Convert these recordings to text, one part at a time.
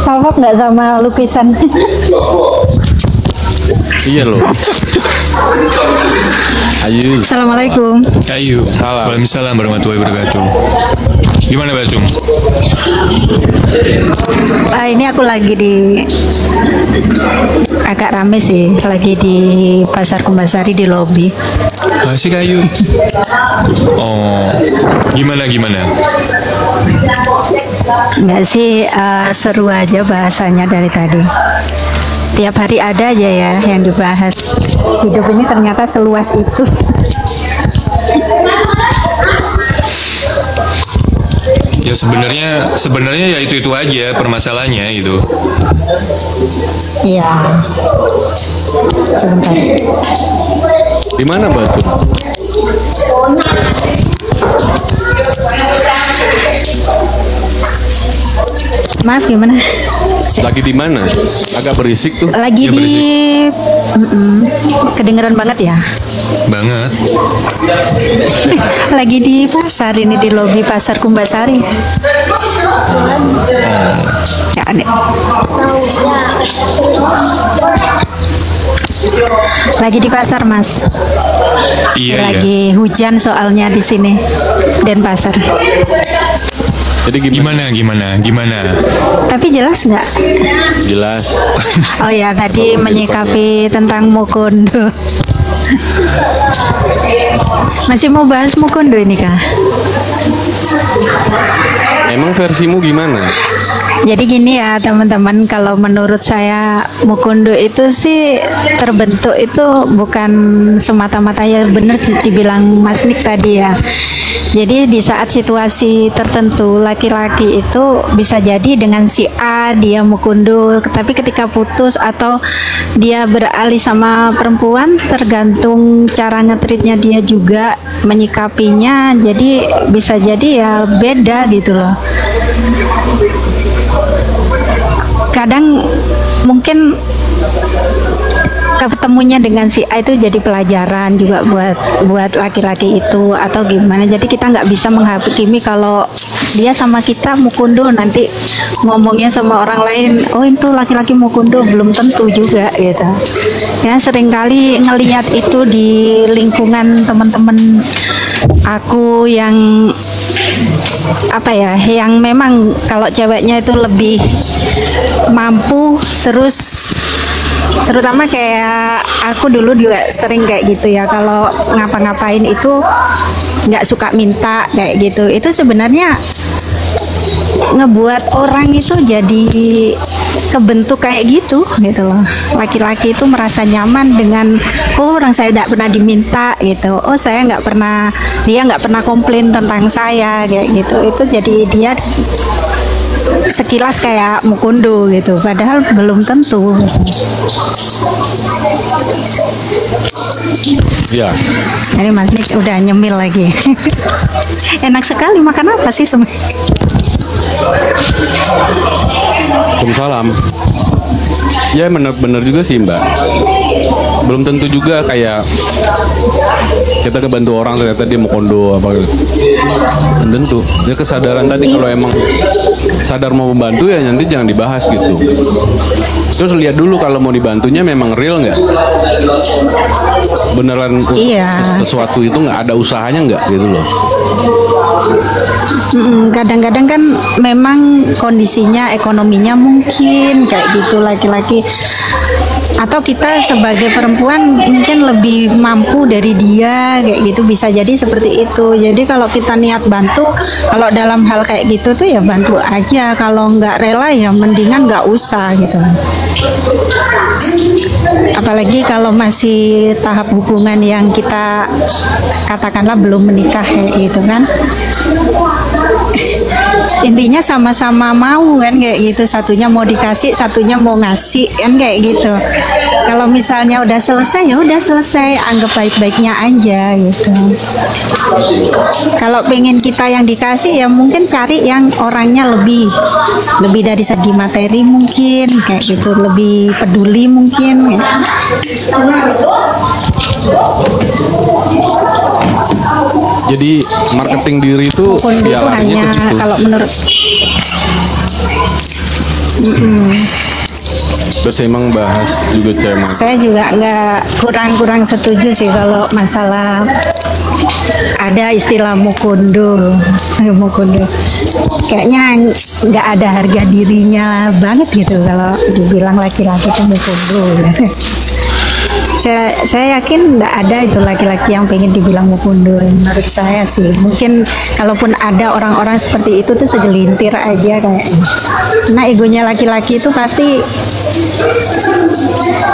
Hafal nggak sama lukisan? Iya loh. Ayu. Assalamualaikum. Ayu. Waalaikumsalam warahmatullahi wabarakatuh. Gimana Basum? Ini aku lagi di agak rame sih, lagi di Pasar Kumbasari di lobi. Masih Ayu. Oh, gimana? Nggak sih, seru aja bahasanya dari tadi. Tiap hari ada aja ya yang dibahas. Hidup ini ternyata seluas itu. Ya sebenarnya ya itu aja permasalahannya itu. Iya. Sebentar. Di mana Basum? Maaf, gimana? Lagi di mana? Agak berisik tuh. Lagi Ya, di kedengeran banget ya. Banget. Lagi di pasar ini, di lobi Pasar Kumbasari. Ya, aneh. Lagi di pasar, Mas. Iya. Lagi hujan soalnya di sini Denpasar. Jadi gimana? Gimana? Tapi jelas nggak? Jelas. Oh ya, tadi menyikapi tentang Mukondo. Masih mau bahas Mukondo ini kah? Emang versimu gimana? Jadi gini ya teman-teman, kalau menurut saya Mukondo itu sih terbentuk itu bukan semata-mata, ya benar sih dibilang Mas Nik tadi ya. Jadi di saat situasi tertentu laki-laki itu bisa jadi dengan si A dia Mukondo, tapi ketika putus atau dia beralih sama perempuan tergantung cara ngetritnya dia juga menyikapinya, jadi bisa jadi ya beda gitu loh. Kadang mungkin ketemunya dengan si A itu jadi pelajaran juga buat laki-laki itu atau gimana. Jadi kita nggak bisa menghakimi kalau dia sama kita Mukondo, nanti ngomongnya sama orang lain, oh itu laki-laki Mukondo, belum tentu juga gitu. Ya seringkali ngelihat itu di lingkungan teman-teman aku yang apa ya, yang memang kalau ceweknya itu lebih mampu, terus terutama kayak aku dulu juga sering kayak gitu ya, kalau ngapa-ngapain itu nggak suka minta kayak gitu, itu sebenarnya ngebuat orang itu jadi kebentuk kayak gitu loh. Laki-laki itu merasa nyaman dengan orang saya tidak pernah diminta gitu, saya nggak pernah, dia nggak pernah komplain tentang saya kayak gitu. Itu jadi dia sekilas kayak Mukondo gitu, padahal belum tentu. Ya. Ini Mas Nik udah nyemil lagi. Enak sekali, makan apa sih sebenarnya? Waalaikumsalam. Ya benar juga sih Mbak. Belum tentu juga kayak kita kebantu orang ternyata dia Mukondo apa gitu. Belum tentu. Ya kesadaran tadi, kalau emang sadar mau membantu ya nanti jangan dibahas gitu. Terus lihat dulu kalau mau dibantunya memang real nggak, beneran sesuatu itu nggak ada usahanya nggak gitu loh. Kadang-kadang kan memang kondisinya, ekonominya mungkin kayak gitu laki-laki, atau kita sebagai perempuan mungkin lebih mampu dari dia kayak gitu, bisa jadi seperti itu. Jadi kalau kita niat bantu, kalau dalam hal kayak gitu tuh ya bantu aja, kalau nggak rela ya mendingan nggak usah gitu. Apalagi kalau masih tahap hubungan yang kita katakanlah belum menikah kayak gitu kan. Intinya sama-sama mau kan kayak gitu, satunya mau dikasih, satunya mau ngasih kan kayak gitu. Kalau misalnya udah selesai ya udah selesai, anggap baik-baiknya aja gitu. Kalau pengen kita yang dikasih ya mungkin cari yang orangnya lebih dari segi materi mungkin kayak gitu, lebih peduli mungkin ya. Jadi marketing diri itu Mukondo ya itu larinya hanya ke situ. kalau menurut Terus emang bahas juga cewek. Saya juga nggak kurang setuju sih kalau masalah ada istilah mukondo. Mukondo kayaknya nggak ada harga dirinya banget gitu kalau dibilang laki-laki itu mukondo. Saya yakin tidak ada itu laki-laki yang pengen dibilang mukondo. Menurut saya sih, mungkin kalaupun ada orang-orang seperti itu tuh segelintir aja kayaknya. Nah, egonya laki-laki itu pasti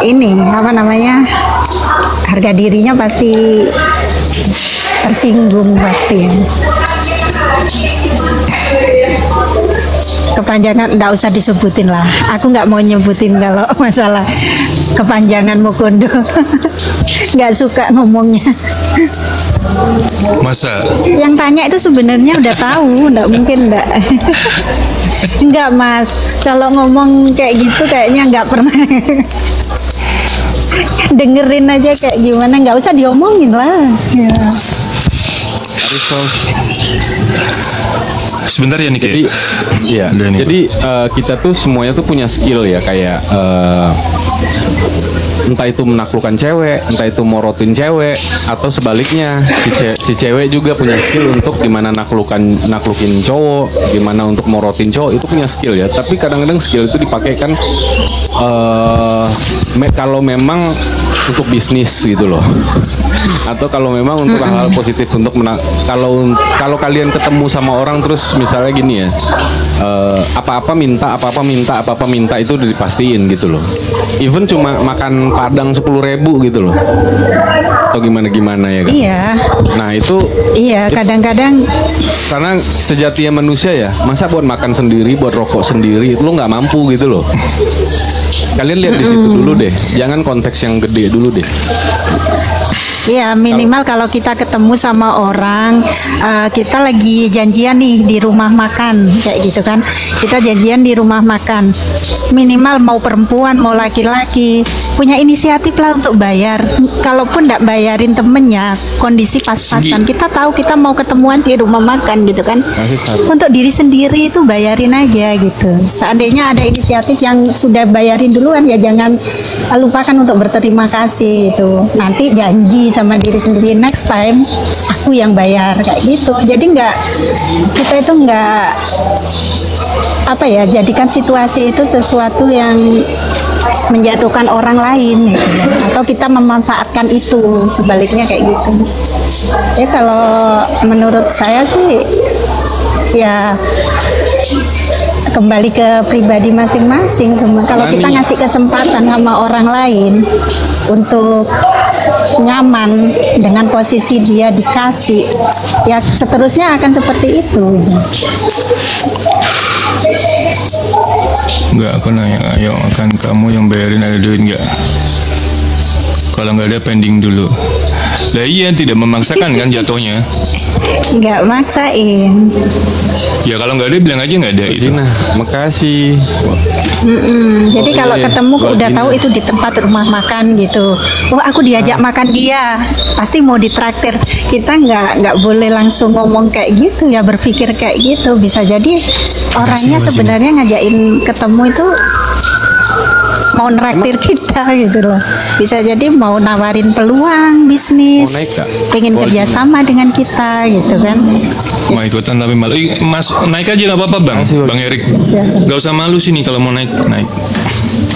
ini apa namanya, harga dirinya pasti tersinggung pasti. Kepanjangan nggak usah disebutin lah. Aku nggak mau nyebutin kalau masalah kepanjangan mukondo. Nggak suka ngomongnya. Masa? Yang tanya itu sebenarnya udah tahu, nggak mungkin nggak. Enggak Mas, kalau ngomong kayak gitu kayaknya nggak pernah. Dengerin aja kayak gimana, nggak usah diomongin lah. Ya. Sebentar ya Niki. Jadi, ya. Jadi kita tuh semuanya tuh punya skill ya, kayak entah itu menaklukkan cewek, entah itu morotin cewek, atau sebaliknya si cewek juga punya skill untuk gimana naklukin cowok, gimana untuk morotin cowok, itu punya skill ya. Tapi kadang-kadang skill itu dipakai kan kalau memang untuk bisnis gitu loh, atau kalau memang untuk hal-hal positif untuk kalau kalian ketemu sama orang terus misalnya gini ya, apa-apa minta itu udah dipastiin gitu loh. Even cuma makan padang 10.000 gitu loh, atau gimana ya kan? Iya. Nah itu. Iya, kadang-kadang. Karena sejatinya manusia ya, masa buat makan sendiri, buat rokok sendiri itu lo nggak mampu gitu loh. Kalian lihat di situ dulu deh, jangan konteks yang gede dulu deh. Iya, minimal kalau kita ketemu sama orang, kita lagi janjian nih di rumah makan, kayak gitu kan. Kita janjian di rumah makan. Minimal mau perempuan, mau laki-laki, punya inisiatif lah untuk bayar. Kalaupun nggak bayarin temennya, kondisi pas-pasan. Kita tahu kita mau ketemuan di rumah makan gitu kan. Untuk diri sendiri itu bayarin aja gitu. Seandainya ada inisiatif yang sudah bayarin duluan, ya jangan lupakan untuk berterima kasih itu. Nanti janji sama diri sendiri, next time aku yang bayar, kayak gitu. Jadi kita itu nggak apa ya, jadikan situasi itu sesuatu yang menjatuhkan orang lain gitu ya. Atau kita memanfaatkan itu, sebaliknya kayak gitu. Ya kalau menurut saya sih ya kembali ke pribadi masing-masing semua. Kalau kita ngasih kesempatan sama orang lain untuk nyaman dengan posisi dia dikasih, ya seterusnya akan seperti itu. Enggak, aku nanya, ayo kan kamu yang bayarin, ada duit nggak? Kalau nggak ada pending dulu. Lah iya, tidak memaksakan kan jatuhnya. Nggak maksain. Ya kalau nggak ada bilang aja nggak ada itu. Nah, makasih. Jadi kalau ketemu udah tahu itu di tempat rumah makan gitu. Oh, aku diajak makan dia, pasti mau ditraktir. Kita nggak boleh langsung ngomong kayak gitu ya, berpikir kayak gitu. Bisa jadi orangnya sebenarnya ngajakin ketemu itu mau neraktir kita gitu loh. Bisa jadi mau nawarin peluang bisnis, pengen kerjasama dengan kita gitu kan. Mau ikutan tapi malu. Mas, naik aja nggak apa-apa bang, Bang Erik. Gak usah malu sini kalau mau naik.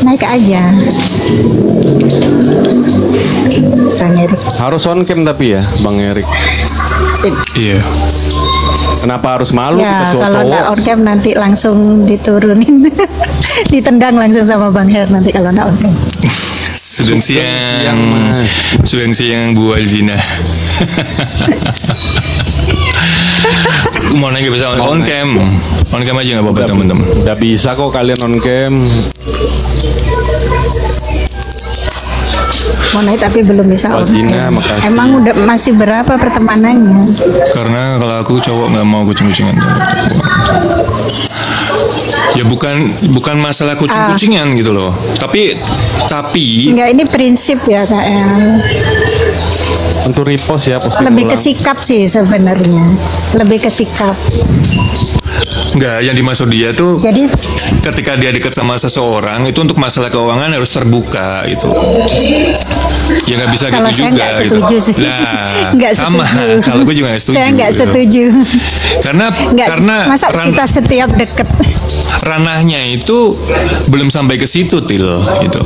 Naik aja. Bang Erik. Harus on cam tapi ya, Bang Erik. Iya. Kenapa harus malu? Ya, kalau nggak on cam nanti langsung diturunin, ditendang langsung sama Bang Her nanti kalau nggak on cam. Sudah siang Bu Aljina. Mau naik bisa on cam aja nggak apa-apa teman-teman. Udah bisa kok kalian on cam. Mau naik tapi belum bisa on cam. Emang udah masih berapa pertemanannya? Karena kalau aku cowok nggak mau kucing-kucingan. Ya bukan masalah kucing-kucingan gitu loh. Tapi enggak, ini prinsip ya kayaknya. Untuk repost ya, posting lebih ulang. ke sikap sih sebenarnya. Lebih ke sikap. Enggak, yang dimaksud dia tuh Jadi ketika dia dekat sama seseorang itu untuk masalah keuangan harus terbuka itu. Ya nggak bisa kalau gitu saya juga nggak gitu. setuju sih. Nah, Nggak sama. setuju. Kalau gue juga nggak setuju. saya nggak gitu. setuju. Karena Masa kita setiap deket. ranahnya itu belum sampai ke situ gitu.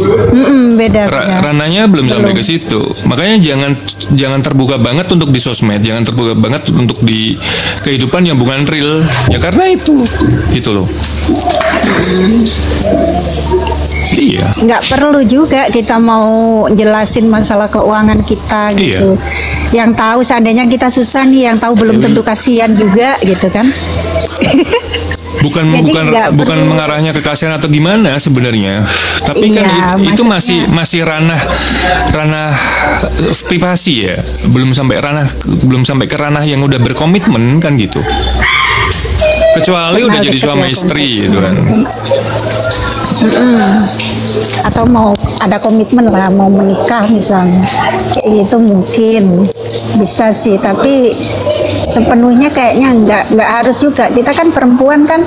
Beda. Ranahnya belum sampai ke situ. Makanya jangan terbuka banget untuk di sosmed, jangan terbuka banget untuk di kehidupan yang bukan real. Ya karena itu loh. Iya. Nggak perlu juga kita mau jelasin masalah keuangan kita gitu. Yang tahu seandainya kita susah nih, yang tahu belum tentu kasihan juga gitu kan. Bukan Jadi bukan mengarahnya ke kasihan atau gimana sebenarnya. Tapi kan itu masih ranah privasi ya. Belum sampai ke ranah yang udah berkomitmen kan gitu. Kecuali udah jadi suami istri gitu kan. Atau mau ada komitmen lah, mau menikah misalnya, kayak gitu mungkin bisa sih, tapi sepenuhnya kayaknya nggak harus juga. Kita kan perempuan kan,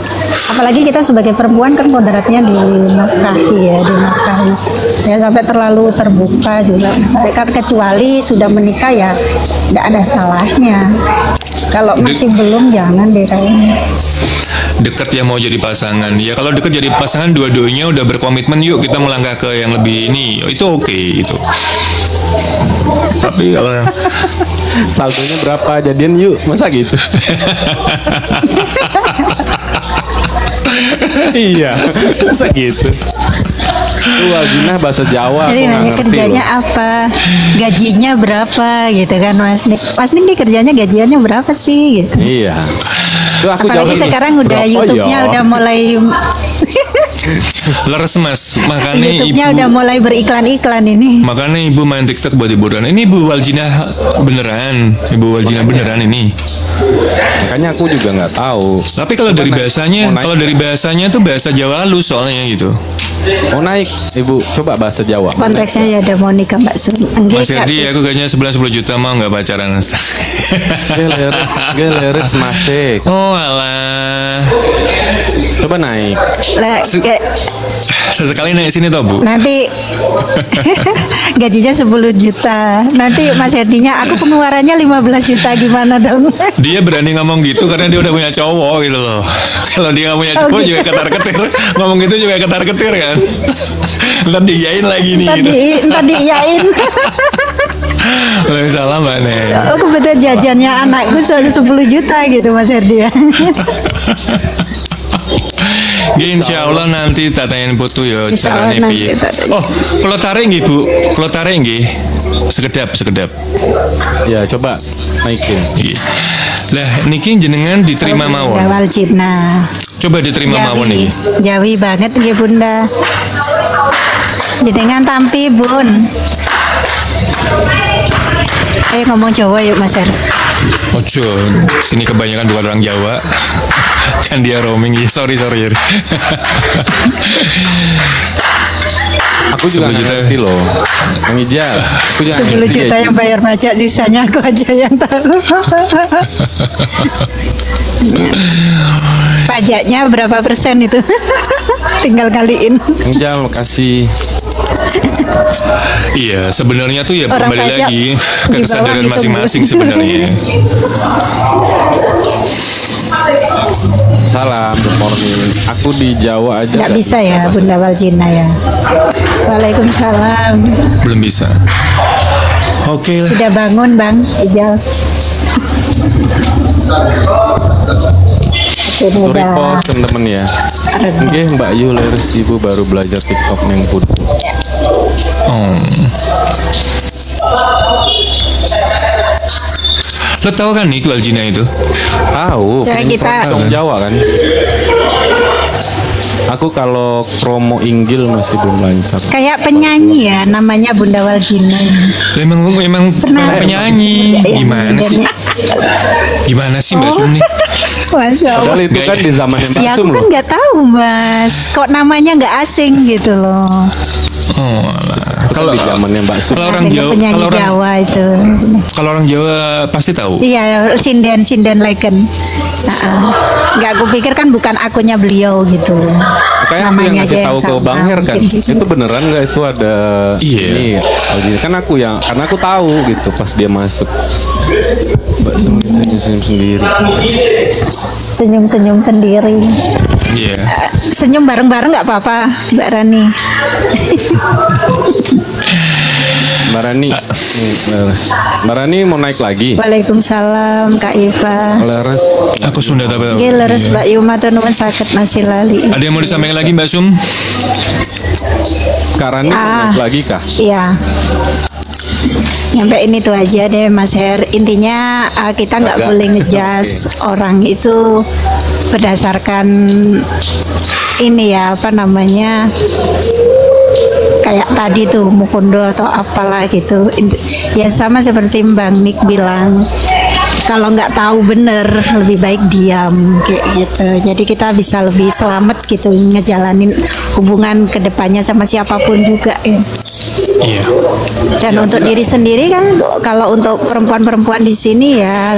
apalagi kita sebagai perempuan kan kodratnya dinafkahi ya sampai terlalu terbuka juga. Mereka kecuali sudah menikah ya nggak ada salahnya. Kalau masih belum jangan deh kayaknya. Deket ya mau jadi pasangan ya, kalau deket jadi pasangan dua-duanya udah berkomitmen, yuk kita melangkah ke yang lebih ini, itu oke itu. Tapi kalau saldonya berapa jadian yuk, masa gitu? Iya, masa gitu. Waljina bahasa Jawa Jadi aku nggak nanya ngerti kerjanya loh. apa, gajinya berapa gitu kan Mas Nik. Mas Nik nih kerjanya gajiannya berapa sih gitu. Iya. Tuh, aku Apalagi jawab nih, sekarang udah berapa YouTube-nya ya? udah mulai leres Mas, makanya YouTube-nya ibu udah mulai beriklan-iklan ini. makanya ibu main TikTok buat hiburan. Ini Ibu Waljina beneran, Ibu Waljina beneran ini. Makanya aku juga nggak tahu. Tapi kalau dari bahasanya tuh bahasa Jawa halus soalnya gitu. Mau naik, Ibu, coba bahasa Jawa. Konteksnya ya ada mau nikah Mbak Sun. Mas Herdi, aku kayaknya sebulan 10 juta mau nggak pacaran? Geleres masih. Oh alah. Coba naik. Sesekali naik sini toh Bu. Nanti gajinya 10 juta. Nanti Mas Herdinya aku pengeluarannya 15 juta gimana dong? Dia berani ngomong gitu karena dia udah punya cowok gitu loh. Kalau dia nggak punya cowok juga ketar-ketir. Ngomong gitu juga ketar-ketir kan. Ntar diiyain lagi nih gitu. Ntar diiyain. Waalaikumsalam Mbak Neng. Oh kebetulan jajannya anakku 10 juta gitu Mas Herdi ya. Insya Allah nanti tak tanyain putu ya Insya caranya Allah piye. nanti tak tanya. Oh, kalau tarik nggih Bu, kalau tarik nggih. Sekedap. Ya, coba naikin. Nggih. Lah niki jenengan diterima mawon. Awal Cina. Coba diterima mawon niki. Jawi banget nggih Bunda. Jenengan tampi Bun. Ayo ngomong Jawa yuk Mas Her. Ojo, sini kebanyakan bukan orang Jawa. Kan dia roaming ya. Sorry. Aku juga 10 nggak juta. ngerti loh. Bang Ijal, aku juga nggak 10 ngerti juta ya, yang bayar pajak, sisanya aku aja yang tahu. Pajaknya berapa persen itu? Tinggal kaliin. Bang Ijal, makasih. Iya, sebenarnya tuh ya Orang kembali pajak lagi ke di bawah kesadaran itu, Bu. masing-masing sebenarnya. Salam, good morning. Aku di Jawa aja. Nggak bisa ya Bunda Waljina ya. Waalaikumsalam. Belum bisa. Oke lah. Sudah bangun Bang Ijal. Oke, Tuh udah. repost temen-temen ya. Oke, Mbak Yu Leres, Ibu baru belajar TikTok neng putu. Oh. Lo tahu kan nih Waljina itu? Tahu, Ya, ini kita- TikTok Jawa kan. Aku kalau promo Inggil masih belum lancar. Kayak penyanyi ya namanya Bunda Waljina. Memang penyanyi. Gimana sih? Gimana sih Mbak Sum nih? Masya Allah. Padahal itu kan di zaman Mbak Ya Sum aku kan loh. nggak tahu Mas. Kok namanya nggak asing gitu loh. Oh, alah. Kalau di zamannya Mbak Sum. Kalau orang Adanya Jawa, penyanyi kalau orang Jawa itu. kalau orang Jawa pasti tahu. Iya, sinden legend. Nggak, aku pikir kan bukan akunnya beliau gitu. Kayak aku yang Namanya ngasih aja tahu yang ke sama, Bang Her kan, mungkin gitu. itu beneran nggak itu ada Iya. ini kan aku yang karena aku tahu gitu pas dia masuk. Mbak Sum senyum sendiri. Senyum-senyum sendiri. Iya. Senyum bareng-bareng nggak apa-apa, Mbak Rani. Mbak Rani, Mbak Rani mau naik lagi. Waalaikumsalam Kak Iva. Leres. Aku Sunda tapi. Nggih leres Mbak Yuma tuh nuwun sakit masih lali. Ada yang mau disampaikan lagi Mbak Sum? Kak Rani mau naik lagi kah? Iya. Nyampe ini tuh aja deh Mas Her. Intinya kita nggak Agak. boleh ngejudge orang itu berdasarkan ini ya apa namanya kayak tadi tuh Mukundo atau apalah gitu. Ya sama seperti Bang Nick bilang, kalau nggak tahu bener lebih baik diam kayak gitu. Jadi kita bisa lebih selamat gitu ngejalanin hubungan kedepannya sama siapapun juga ya. Iya. Dan untuk diri sendiri kan, kalau untuk perempuan-perempuan di sini ya,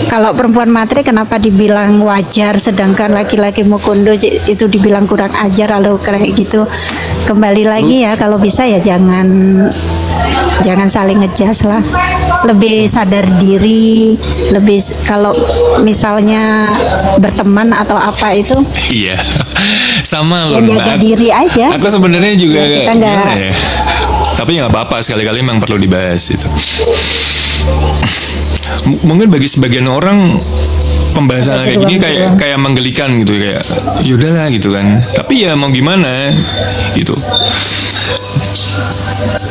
kalau perempuan matre kenapa dibilang wajar, sedangkan laki-laki Mukundo itu dibilang kurang ajar, lalu kayak gitu. Kembali lagi ya, kalau bisa ya jangan saling ngejudge lah, lebih sadar diri, lebih kalau misalnya berteman atau apa itu Iya. Sama ya loh jaga Mbak. diri aja. Aku sebenarnya juga Ya, kita nggak- gimana ya? Tapi ya nggak apa-apa, sekali-kali memang perlu dibahas itu. Mungkin bagi sebagian orang pembahasan kayak gini kayak menggelikan gitu, kayak yaudahlah gitu kan. Tapi ya mau gimana gitu.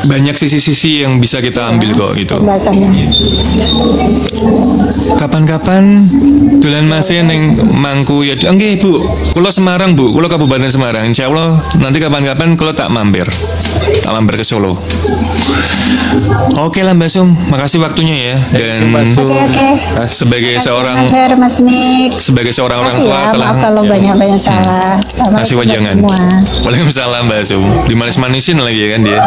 Banyak sisi-sisi yang bisa kita ambil kok gitu. Pembahasannya. Kapan-kapan dolan masih neng Mangku ya. Nggih Bu, kula Semarang Bu, kula Kabupaten Semarang. Insya Allah nanti kapan-kapan kula tak mampir ke Solo. Oke lah Mbak Sum, makasih waktunya ya. Dan Oke. sebagai Mas seorang Her, Mas Nick. sebagai seorang orang Makasih tua ya, telah maaf kalau banyak-banyak salah. kasih Assalamualaikum wajangan. semua. Waalaikumsalam Mbak Sum. Dimanis-manisin lagi ya kan dia.